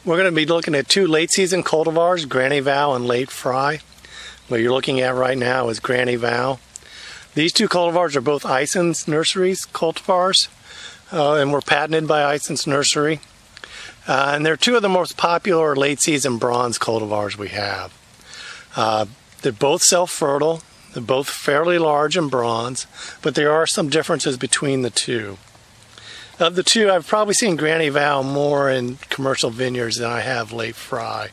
We're going to be looking at two late season cultivars, Granny Val and Late Fry. What you're looking at right now is Granny Val. These two cultivars are both Ison's Nurseries cultivars, and were patented by Ison's Nursery. And they're two of the most popular late season bronze cultivars we have. They're both self-fertile. They're both fairly large in bronze, but there are some differences between the two. Of the two, I've probably seen Granny Val more in commercial vineyards than I have Late Fry.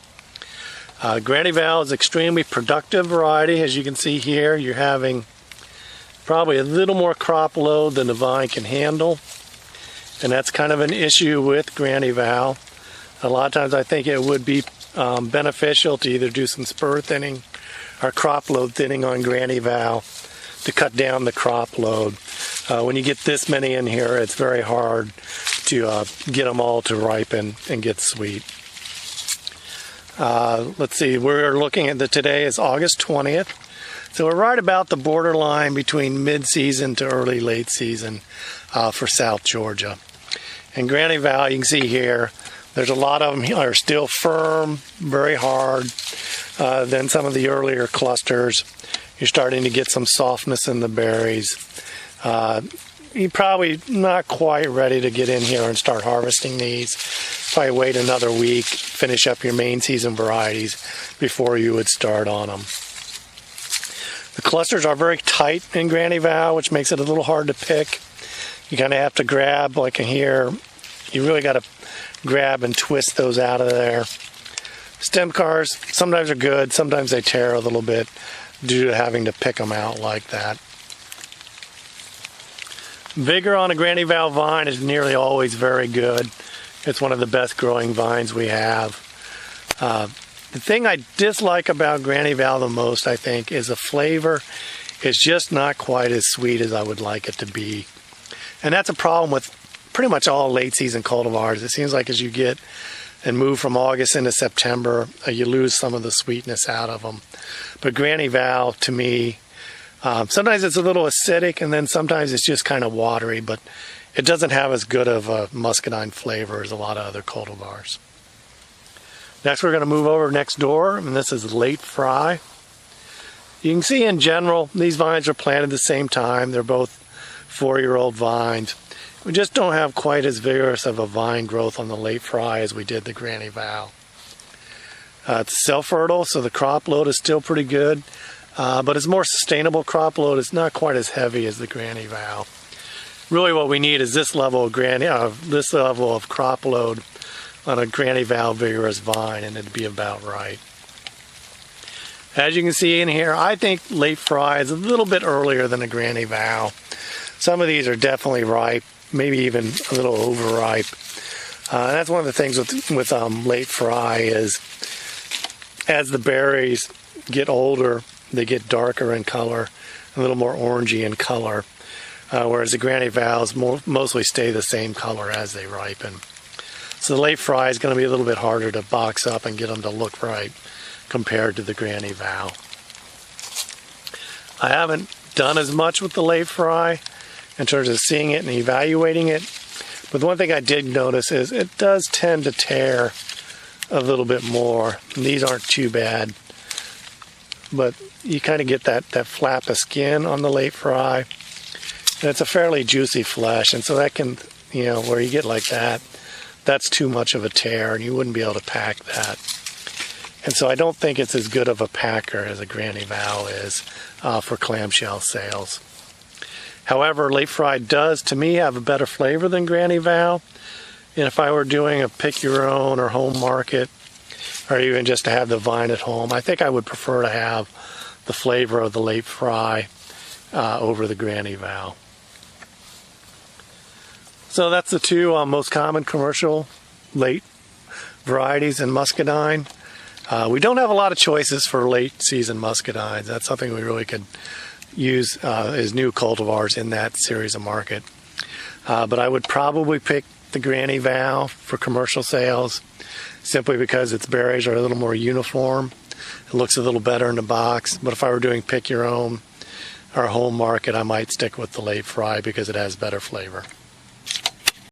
Granny Val is an extremely productive variety. As you can see here, you're having probably a little more crop load than the vine can handle. And that's kind of an issue with Granny Val. A lot of times I think it would be beneficial to either do some spur thinning or crop load thinning on Granny Val to cut down the crop load. When you get this many in here, it's very hard to get them all to ripen and get sweet. Let's see, we're looking at today is August 20th. So we're right about the borderline between mid-season to early late season for South Georgia. And Granny Val, you can see here, there's a lot of them are still firm, very hard. Then some of the earlier clusters, you're starting to get some softness in the berries. You're probably not quite ready to get in here and start harvesting these. Probably wait another week, finish up your main season varieties before you would start on them. The clusters are very tight in Granny Val, which makes it a little hard to pick. You kind of have to grab, like in here, you really got to grab and twist those out of there. Stem cars sometimes are good, sometimes they tear a little bit due to having to pick them out like that. Vigor on a Granny Val vine is nearly always very good. It's one of the best growing vines we have. The thing I dislike about Granny Val the most, I think, is the flavor is just not quite as sweet as I would like it to be. And that's a problem with pretty much all late season cultivars. It seems like as you get and move from August into September, you lose some of the sweetness out of them. But Granny Val, to me, sometimes it's a little acidic, and then sometimes it's just kind of watery, but it doesn't have as good of a muscadine flavor as a lot of other cultivars. Next, we're going to move over next door, and this is Late Fry. You can see in general, these vines are planted the same time. They're both 4-year-old vines. We just don't have quite as vigorous of a vine growth on the Late Fry as we did the Granny Val. It's self-fertile, so the crop load is still pretty good, but it's more sustainable crop load. It's not quite as heavy as the Granny Val. Really what we need is this level of crop load on a Granny Val vigorous vine, and it'd be about right. As you can see in here, I think Late Fry is a little bit earlier than a Granny Val. Some of these are definitely ripe, maybe even a little overripe. And that's one of the things with Late Fry is as the berries get older, they get darker in color, a little more orangey in color, whereas the Granny Vals mostly stay the same color as they ripen. So the Late Fry is going to be a little bit harder to box up and get them to look right compared to the Granny Val. I haven't done as much with the Late Fry in terms of seeing it and evaluating it, but the one thing I did notice is it does tend to tear a little bit more. And these aren't too bad, but you kind of get that flap of skin on the Late Fry, and it's a fairly juicy flesh, and so that can, where you get like that, that's too much of a tear, and you wouldn't be able to pack that. And so I don't think it's as good of a packer as a Granny Val is for clamshell sales. However, Late Fry does, to me, have a better flavor than Granny Val. And if I were doing a pick your own or home market, or even just to have the vine at home, I think I would prefer to have the flavor of the Late Fry over the Granny Val. So that's the two most common commercial late varieties in Muscadine. We don't have a lot of choices for late season muscadines. That's something we really could use as new cultivars in that series of market. But I would probably pick the Granny Val for commercial sales, simply because its berries are a little more uniform. It looks a little better in the box. But if I were doing pick your own or home market, I might stick with the Late Fry because it has better flavor.